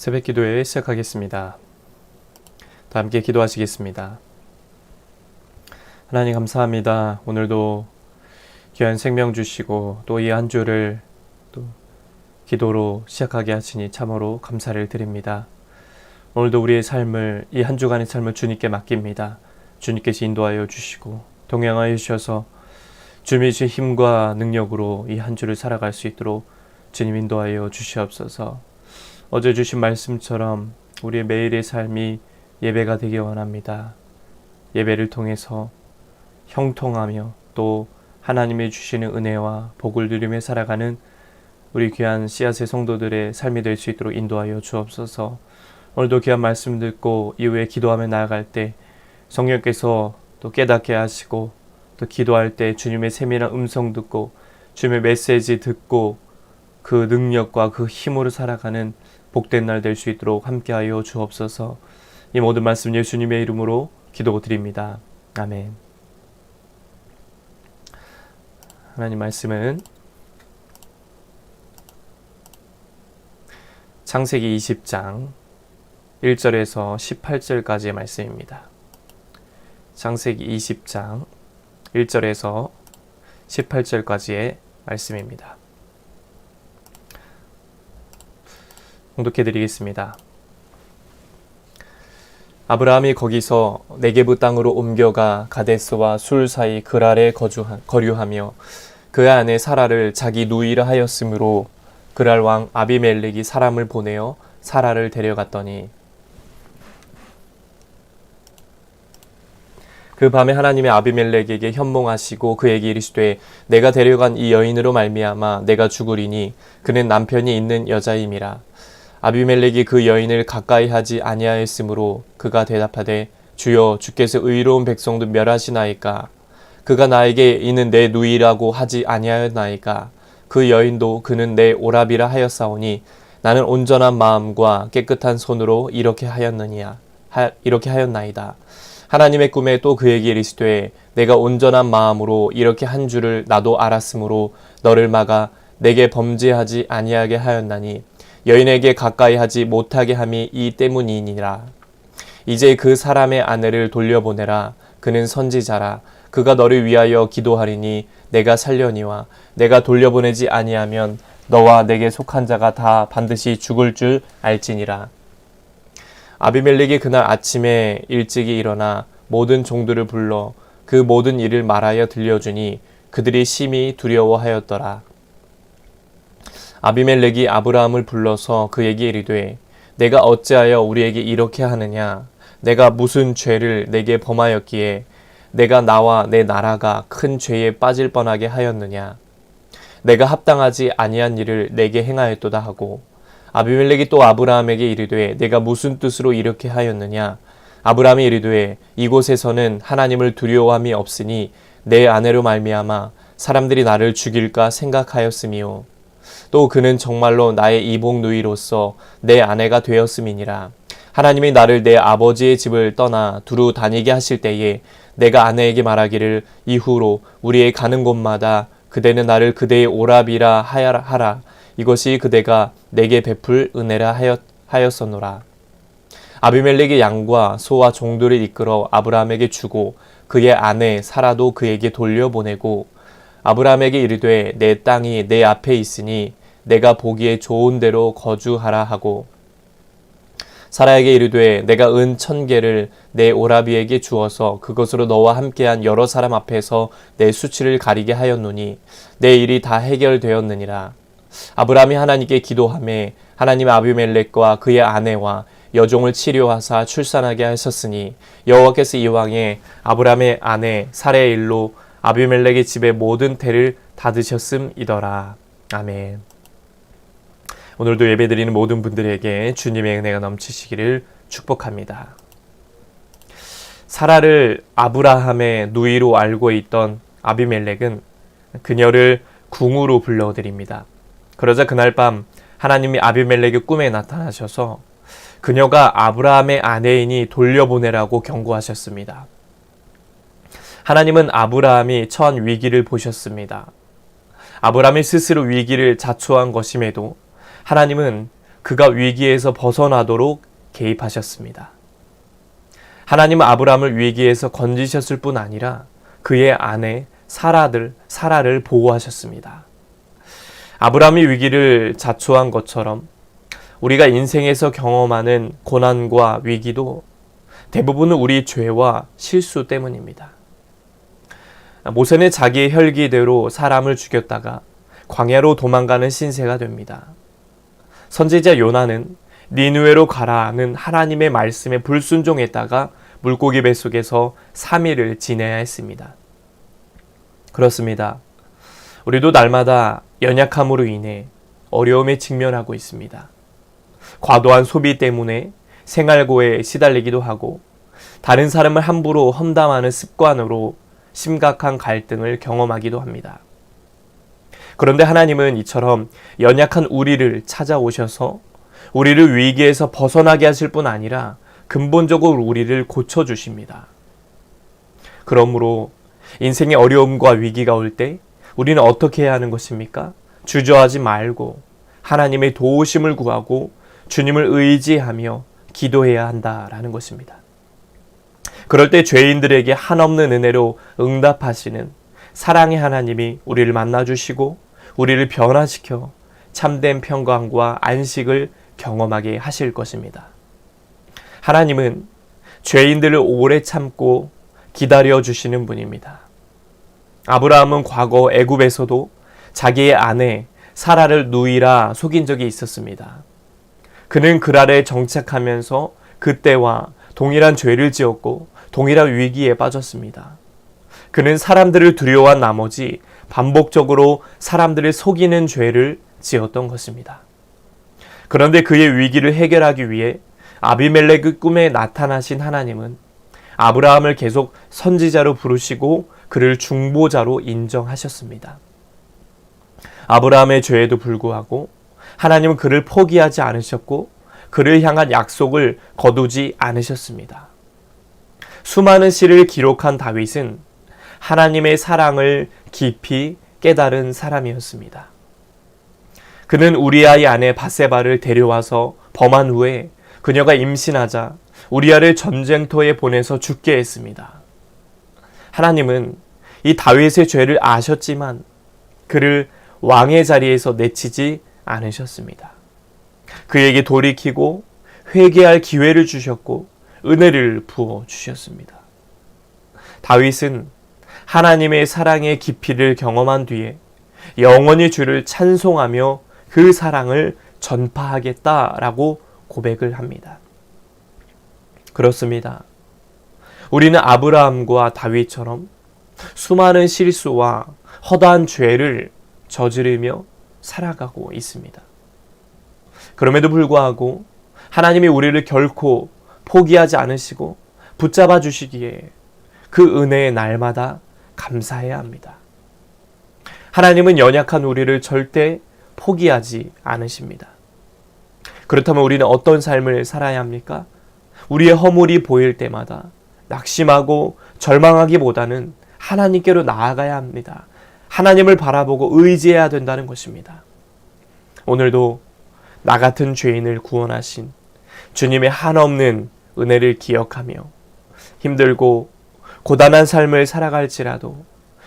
새벽 기도회 시작하겠습니다. 다 함께 기도하시겠습니다. 하나님 감사합니다. 오늘도 귀한 생명 주시고 또 이 한 주를 또 기도로 시작하게 하시니 참으로 감사를 드립니다. 오늘도 우리의 삶을 이 한 주간의 삶을 주님께 맡깁니다. 주님께서 인도하여 주시고 동행하여 주셔서 주님의 주의 힘과 능력으로 이 한 주를 살아갈 수 있도록 주님 인도하여 주시옵소서. 어제 주신 말씀처럼 우리의 매일의 삶이 예배가 되기 원합니다. 예배를 통해서 형통하며 또 하나님이 주시는 은혜와 복을 누리며 살아가는 우리 귀한 씨앗의 성도들의 삶이 될 수 있도록 인도하여 주옵소서. 오늘도 귀한 말씀 듣고 이후에 기도하며 나아갈 때 성령께서 또 깨닫게 하시고 또 기도할 때 주님의 세밀한 음성 듣고 주님의 메시지 듣고 그 능력과 그 힘으로 살아가는 복된 날 될 수 있도록 함께하여 주옵소서. 이 모든 말씀 예수님의 이름으로 기도드립니다. 아멘. 하나님 말씀은 창세기 20장 1절에서 18절까지의 말씀입니다. 창세기 20장 1절에서 18절까지의 말씀입니다. 봉독해드리겠습니다. 아브라함이 거기서 네게브 땅으로 옮겨가 가데스와 술 사이 그랄에 거류하며 그 아내 사라를 자기 누이라 하였으므로 그랄 왕 아비멜렉이 사람을 보내어 사라를 데려갔더니 그 밤에 하나님의 아비멜렉에게 현몽하시고 그에게 이르시되 내가 데려간 이 여인으로 말미암아 내가 죽으리니 그는 남편이 있는 여자임이라. 아비멜렉이 그 여인을 가까이 하지 아니하였으므로 그가 대답하되 주여 주께서 의로운 백성도 멸하시나이까. 그가 나에게 이는 내 누이라고 하지 아니하였나이까. 그 여인도 그는 내 오라비라 하였사오니 나는 온전한 마음과 깨끗한 손으로 이렇게 하였나이다. 하나님의 꿈에 또 그에게 이르시되 내가 온전한 마음으로 이렇게 한 줄을 나도 알았으므로 너를 막아 내게 범죄하지 아니하게 하였나니 여인에게 가까이 하지 못하게 함이 이 때문이니라. 이제 그 사람의 아내를 돌려보내라. 그는 선지자라. 그가 너를 위하여 기도하리니 내가 살려니와 내가 돌려보내지 아니하면 너와 내게 속한 자가 다 반드시 죽을 줄 알지니라. 아비멜렉이 그날 아침에 일찍이 일어나 모든 종들을 불러 그 모든 일을 말하여 들려주니 그들이 심히 두려워하였더라. 아비멜렉이 아브라함을 불러서 그에게 이르되 내가 어찌하여 우리에게 이렇게 하느냐. 내가 무슨 죄를 내게 범하였기에 내가 나와 내 나라가 큰 죄에 빠질 뻔하게 하였느냐. 내가 합당하지 아니한 일을 내게 행하였도다 하고 아비멜렉이 또 아브라함에게 이르되 내가 무슨 뜻으로 이렇게 하였느냐. 아브라함이 이르되 이곳에서는 하나님을 두려워함이 없으니 내 아내로 말미암아 사람들이 나를 죽일까 생각하였음이요. 또 그는 정말로 나의 이복 누이로서 내 아내가 되었음이니라. 하나님이 나를 내 아버지의 집을 떠나 두루 다니게 하실 때에 내가 아내에게 말하기를 이후로 우리의 가는 곳마다 그대는 나를 그대의 오라비라 하라. 이것이 그대가 내게 베풀 은혜라 하였었노라. 아비멜렉이 양과 소와 종들을 이끌어 아브라함에게 주고 그의 아내 사라도 그에게 돌려보내고 아브라함에게 이르되 내 땅이 내 앞에 있으니 내가 보기에 좋은 대로 거주하라 하고 사라에게 이르되 내가 은 1000개를 내 오라비에게 주어서 그것으로 너와 함께한 여러 사람 앞에서 내 수치를 가리게 하였노니 내 일이 다 해결되었느니라. 아브라함이 하나님께 기도하매 하나님 아비멜렉과 그의 아내와 여종을 치료하사 출산하게 하셨으니 여호와께서 이왕에 아브라함의 아내 사라의 일로 아비멜렉의 집의 모든 태를 닫으셨음이더라. 아멘. 오늘도 예배드리는 모든 분들에게 주님의 은혜가 넘치시기를 축복합니다. 사라를 아브라함의 누이로 알고 있던 아비멜렉은 그녀를 궁으로 불러드립니다. 그러자 그날 밤 하나님이 아비멜렉의 꿈에 나타나셔서 그녀가 아브라함의 아내이니 돌려보내라고 경고하셨습니다. 하나님은 아브라함이 처한 위기를 보셨습니다. 아브라함이 스스로 위기를 자초한 것임에도 하나님은 그가 위기에서 벗어나도록 개입하셨습니다. 하나님은 아브라함을 위기에서 건지셨을 뿐 아니라 그의 아내 사라를 보호하셨습니다. 아브라함이 위기를 자초한 것처럼 우리가 인생에서 경험하는 고난과 위기도 대부분은 우리 죄와 실수 때문입니다. 모세는 자기의 혈기대로 사람을 죽였다가 광야로 도망가는 신세가 됩니다. 선지자 요나는 니느웨로 가라는 하나님의 말씀에 불순종했다가 물고기 뱃속에서 3일을 지내야 했습니다. 그렇습니다. 우리도 날마다 연약함으로 인해 어려움에 직면하고 있습니다. 과도한 소비 때문에 생활고에 시달리기도 하고 다른 사람을 함부로 험담하는 습관으로 심각한 갈등을 경험하기도 합니다. 그런데 하나님은 이처럼 연약한 우리를 찾아오셔서 우리를 위기에서 벗어나게 하실 뿐 아니라 근본적으로 우리를 고쳐주십니다. 그러므로 인생의 어려움과 위기가 올 때 우리는 어떻게 해야 하는 것입니까? 주저하지 말고 하나님의 도우심을 구하고 주님을 의지하며 기도해야 한다라는 것입니다. 그럴 때 죄인들에게 한없는 은혜로 응답하시는 사랑의 하나님이 우리를 만나주시고 우리를 변화시켜 참된 평강과 안식을 경험하게 하실 것입니다. 하나님은 죄인들을 오래 참고 기다려주시는 분입니다. 아브라함은 과거 애굽에서도 자기의 아내 사라를 누이라 속인 적이 있었습니다. 그는 그랄에 정착하면서 그때와 동일한 죄를 지었고 동일한 위기에 빠졌습니다. 그는 사람들을 두려워한 나머지 반복적으로 사람들을 속이는 죄를 지었던 것입니다. 그런데 그의 위기를 해결하기 위해 아비멜렉의 꿈에 나타나신 하나님은 아브라함을 계속 선지자로 부르시고 그를 중보자로 인정하셨습니다. 아브라함의 죄에도 불구하고 하나님은 그를 포기하지 않으셨고 그를 향한 약속을 거두지 않으셨습니다. 수많은 시를 기록한 다윗은 하나님의 사랑을 깊이 깨달은 사람이었습니다. 그는 우리아의 아내 밧세바를 데려와서 범한 후에 그녀가 임신하자 우리아를 전쟁터에 보내서 죽게 했습니다. 하나님은 이 다윗의 죄를 아셨지만 그를 왕의 자리에서 내치지 않으셨습니다. 그에게 돌이키고 회개할 기회를 주셨고 은혜를 부어 주셨습니다. 다윗은 하나님의 사랑의 깊이를 경험한 뒤에 영원히 주를 찬송하며 그 사랑을 전파하겠다라고 고백을 합니다. 그렇습니다. 우리는 아브라함과 다윗처럼 수많은 실수와 허다한 죄를 저지르며 살아가고 있습니다. 그럼에도 불구하고 하나님이 우리를 결코 포기하지 않으시고 붙잡아 주시기에 그 은혜에 날마다 감사해야 합니다. 하나님은 연약한 우리를 절대 포기하지 않으십니다. 그렇다면 우리는 어떤 삶을 살아야 합니까? 우리의 허물이 보일 때마다 낙심하고 절망하기보다는 하나님께로 나아가야 합니다. 하나님을 바라보고 의지해야 된다는 것입니다. 오늘도 나 같은 죄인을 구원하신 주님의 한없는 은혜를 기억하며 힘들고 고단한 삶을 살아갈지라도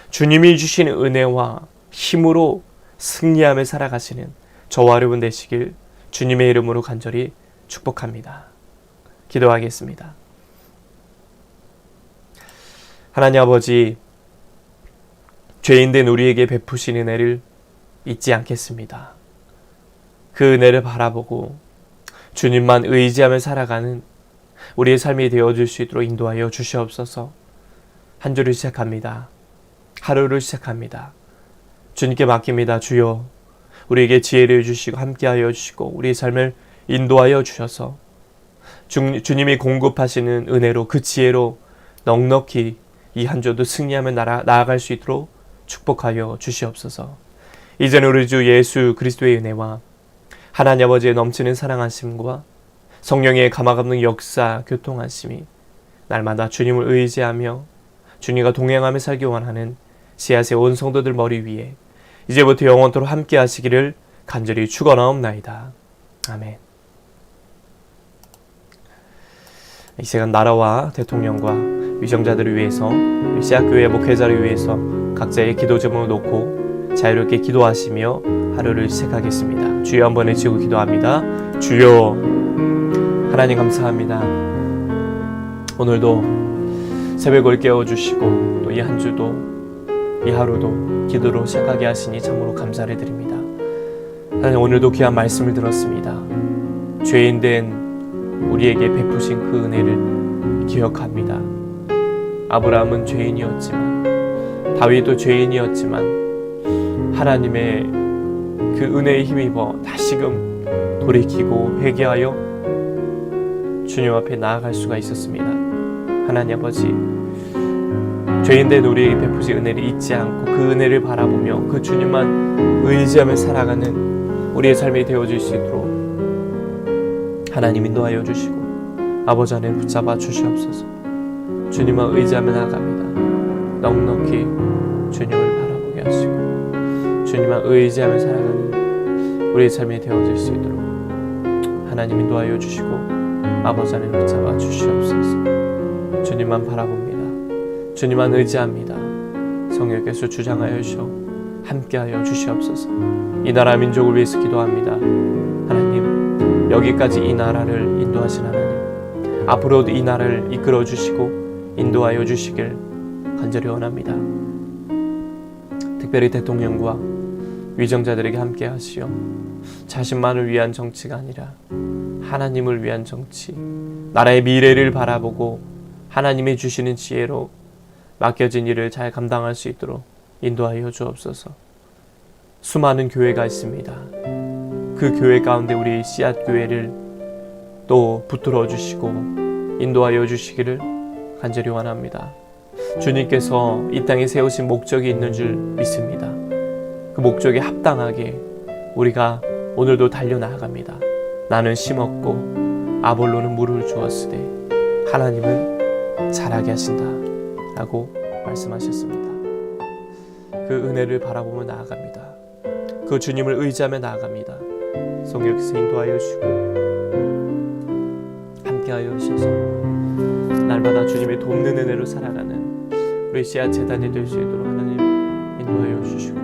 주님이 주신 은혜와 힘으로 승리하며 살아가시는 저와 여러분 되시길 주님의 이름으로 간절히 축복합니다. 기도하겠습니다. 하나님 아버지, 죄인된 우리에게 베푸신 은혜를 잊지 않겠습니다. 그 은혜를 바라보고 주님만 의지하며 살아가는 우리의 삶이 되어줄 수 있도록 인도하여 주시옵소서. 한 주를 시작합니다. 하루를 시작합니다. 주님께 맡깁니다. 주여, 우리에게 지혜를 주시고 함께하여 주시고 우리의 삶을 인도하여 주셔서 주님이 공급하시는 은혜로 그 지혜로 넉넉히 이 한 주도 승리하며 나아갈 수 있도록 축복하여 주시옵소서. 이제는 우리 주 예수 그리스도의 은혜와 하나님 아버지의 넘치는 사랑하심과 성령의 감화감동 역사 교통하심이 날마다 주님을 의지하며 주님과 동행하며 살기 원하는 씨앗의 온 성도들 머리 위에 이제부터 영원토록 함께 하시기를 간절히 축원하옵나이다. 아멘. 이 시간 나라와 대통령과 위정자들을 위해서, 씨앗교회 목회자를 위해서 각자의 기도 제목을 놓고 자유롭게 기도하시며 하루를 시작하겠습니다. 주여 한번 외치고 기도합니다. 주여 하나님 감사합니다. 오늘도 새벽을 깨워주시고 또 이 한 주도 이 하루도 기도로 시작하게 하시니 참으로 감사를 드립니다. 하나님 오늘도 귀한 말씀을 들었습니다. 죄인된 우리에게 베푸신 그 은혜를 기억합니다. 아브라함은 죄인이었지만 다윗도 죄인이었지만 하나님의 그 은혜에 힘입어 다시금 돌이키고 회개하여 주님 앞에 나아갈 수가 있었습니다. 하나님 아버지, 죄인된 우리에게 베푸신 은혜를 잊지 않고 그 은혜를 바라보며 그 주님만 의지하며 살아가는 우리의 삶이 되어질 수 있도록 하나님 인도하여 주시고 아버지 안에 붙잡아 주시옵소서. 주님만 의지하며 나아갑니다. 넉넉히 주님을 바라보게 하시고 주님만 의지하며 살아가는 우리의 삶이 되어질 수 있도록 하나님 인도하여 주시고 아버지 안에 붙잡아 주시옵소서. 주님만 바라봅니다. 주님만 의지합니다. 성령께서 주장하여 주시어 함께하여 주시옵소서. 이 나라 민족을 위해서 기도합니다. 하나님 여기까지 이 나라를 인도하신 하나님, 앞으로도 이 나라를 이끌어 주시고 인도하여 주시길 간절히 원합니다. 특별히 대통령과 위정자들에게 함께 하시어 자신만을 위한 정치가 아니라 하나님을 위한 정치, 나라의 미래를 바라보고 하나님이 주시는 지혜로 맡겨진 일을 잘 감당할 수 있도록 인도하여 주옵소서. 수많은 교회가 있습니다. 그 교회 가운데 우리 씨앗 교회를 또 붙들어 주시고 인도하여 주시기를 간절히 원합니다. 주님께서 이 땅에 세우신 목적이 있는 줄 믿습니다. 그 목적에 합당하게 우리가 오늘도 달려나갑니다. 나는 심었고 아볼로는 물을 주었으되 하나님은 자라게 하신다 라고 말씀하셨습니다. 그 은혜를 바라보며 나아갑니다. 그 주님을 의지하며 나아갑니다. 성령께서 인도하여 주시고 함께하여 주셔서 날마다 주님의 돕는 은혜로 살아가는 우리 씨앗 재단이 될 수 있도록 하나님 인도하여 주시고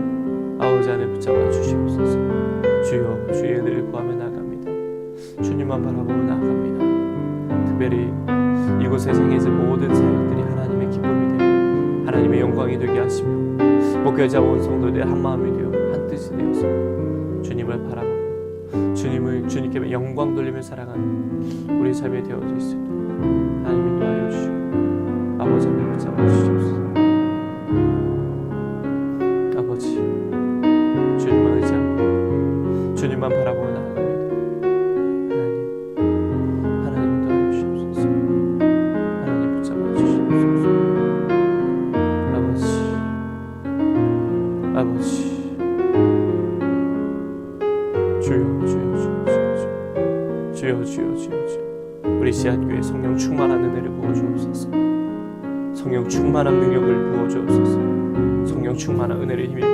아버지 안에 붙잡아 주시옵소서. 주여 주의 은혜를 구하며 나아갑니다. 주님만 바라보며 나아갑니다. 특별히 이곳에 생겨진 모든 사역들이 하나님의 기쁨이 되고 하나님의 영광이 되게 하시며 목회자 온 성도들 한 마음이 되어 한 뜻이 되어서 주님을 바라보고 주님께 영광 돌리며 살아가는 우리 삶이 되어질 수 있도록 하나님 인도하여 주시고 아버지 앞에 붙잡아 주시옵소서. 아버지 주님만 의지하고 주님만 바라보며 나아갑니다. 하나님 인도하여 주시옵소서. 하나님 붙잡아 주시옵소서. 아버지 주여 우리 씨앗교회 성령 충만한 은혜를 부어주옵소서. 성령 충만한 능력을 부어주옵소서. 성령 충만한 은혜를 힘입어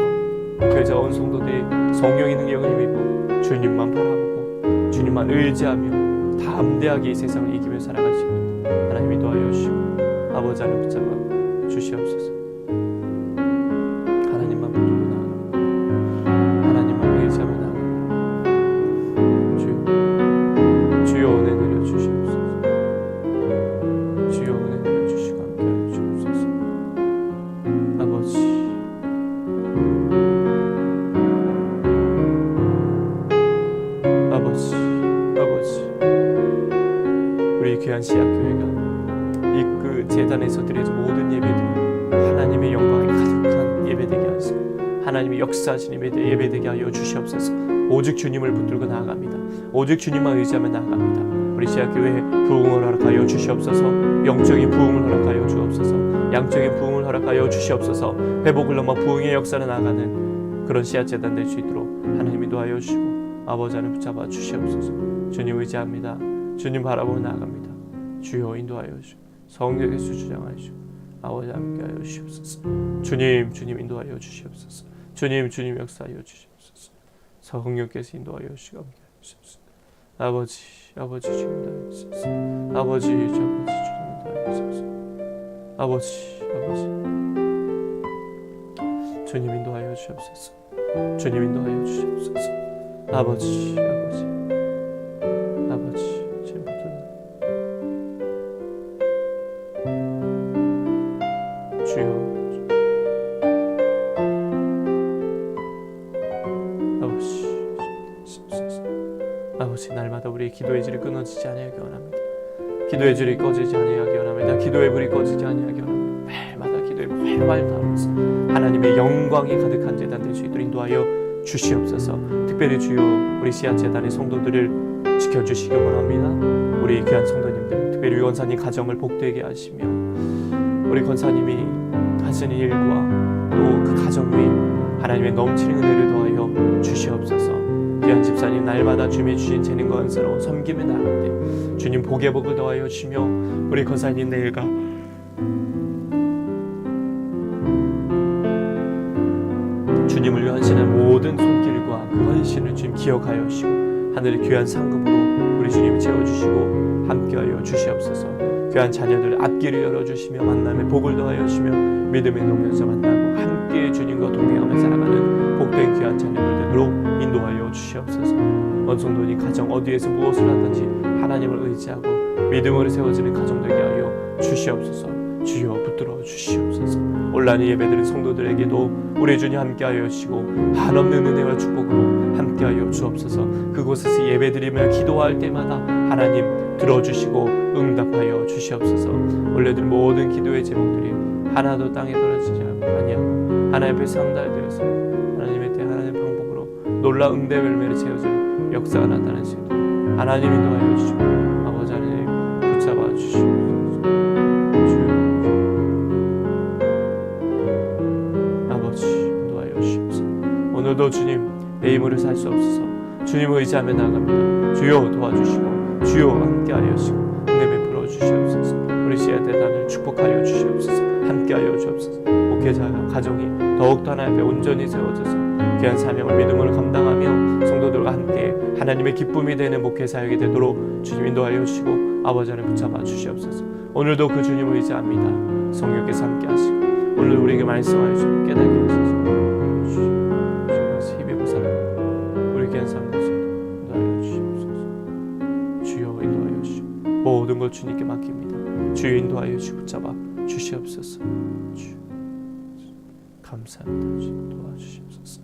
목회자 온 성도들이 성령의 능력을 힘입어 주님만 바라보고 주님만 의지하며 담대하게 이 세상을 이기며 살아갈 수 있도록 하나님이 도와여 주시고 아버지 안에 붙잡아 주시옵소서. 하나님만 붙들고 나아갑니다. 하나님만 의지하며 나아갑니다. 주여 은혜 내려 주시옵소서. 주여 은혜 내려 주시고 함께하여 주옵소서. 아버지 우리 귀한 씨앗교회가 이 그 제단에서 드려진 모든 예배들 하나님의 영광이 가득한 예배되게 하시고 하나님의 역사하신 예배되게 하여 주시옵소서. 오직 주님을 붙들고 나아갑니다. 오직 주님만 의지하며 나아갑니다. 우리 씨앗교회에 부흥을 허락하여 주시옵소서. 영적인 부흥을 허락하여 주옵소서. 양적인 부흥을 허락하여 주시옵소서. 회복을 넘어 부흥의 역사를 나아가는 그런 씨앗재단 될 수 있도록 하나님이 도와여 주시고 아버지 안에 붙잡아 주시옵소서. 주님 의지합니다. 주님 바라보며 나아갑니다. 주여 인도하여 주시고 성령께서 주장하여 주시고 아버지 함께하여 주시옵소서. 주님 인도하여 주시옵소서. 주님 역사하여 주시옵소서. 성령께서 인도하여 주시고 함께하여 주시옵소서. 아버지 주님 인도하옵소서. 아버지 주님 인도하옵소서. 아버지 주님 인도하여 주옵소서. 주님 인도하여 주옵소서. 아버지 지금 주여 아버지 날마다 우리의 기도의 질이 끊어지지 아니하기 원합니다. 기도의 질이 꺼지지 아니하기 원합니다. 기도의 불이 꺼지지 아니하기 원합니다. 매일마다 기도의 활활 타면서 하나님의 영광이 가득한 제단 될 수 있도록 인도하여 주시옵소서. 특별히 주여 우리 씨앗 제단의 성도들을 지켜주시기 원합니다. 우리 귀한 성도님들, 특별히 우리 권사님 가정을 복되게 하시며 우리 권사님이 하시는 일과 또 그 가정 위에 하나님의 넘치는 은혜를 더하여 주시옵소서. 귀한 집사님 날마다 주님이 주신 재능과 은사로 섬김에 나갈 때 주님 복의 복을 더하여 주시며 우리 권사님 내일과 주님을 위한 헌신한 모든 손길과 그 헌신을 주님 기억하여 주시고 하늘의 귀한 상급으로 우리 주님이 채워주시고 함께하여 주시옵소서. 귀한 자녀들 앞길을 열어주시며 만남의 복을 더하여 주시며 믿음의 농에서 만나고 함께 주님과 동행하며 살아가는 복된 귀한 자녀들 되도록 인도하여 주시옵소서. 원성도님 가정 어디에서 무엇을 하든지 하나님을 의지하고 믿음으로 세워지는 가정 되게 하여 주시옵소서. 주여 붙들어 주시옵소서. 온라인 예배드린 성도들에게도 우리 주님 함께하여 주시고 한없는 은혜와 축복으로 함께하여 주옵소서. 그곳에서 예배드리며 기도할 때마다 하나님 들어주시고 응답하여 주시옵소서. 올려드린 모든 기도의 제목들이 하나도 땅에 떨어지지 아니하고 하나님 앞에 상달되어서 하나님의 대한 하나님의 방법으로 놀라운 응대 열매를 채워주는 역사가 나타날 수 있도록 하나님 인도하여 주시고 아버지 하나님 붙잡아 주시옵소서. 오늘도 주님 내 힘으로 살 수 없어서 주님을 의지하며 나아갑니다. 주여 도와주시고 주여 함께하여 주시고 은혜 베풀어 주시옵소서. 우리 씨앗 대단을 축복하여 주시옵소서. 함께하여 주옵소서. 목회자와 가정이 더욱더 하나님 앞에 온전히 세워져서 귀한 사명을 믿음으로 감당하며 성도들과 함께 하나님의 기쁨이 되는 목회 사역이 되도록 주님 인도하여 주시고 아버지 하나님 붙잡아 주시옵소서. 오늘도 그 주님을 의지합니다. 성령께서 함께 하시고 오늘 우리에게 말씀하여 주시고 깨닫게 하소서. 주여 인도하여 주시고 모든 것 주님께 맡깁니다. 주여 인도하여 주시고 붙잡아 주시옵소서. 주 감사합니다. 주여 도와주시옵소서.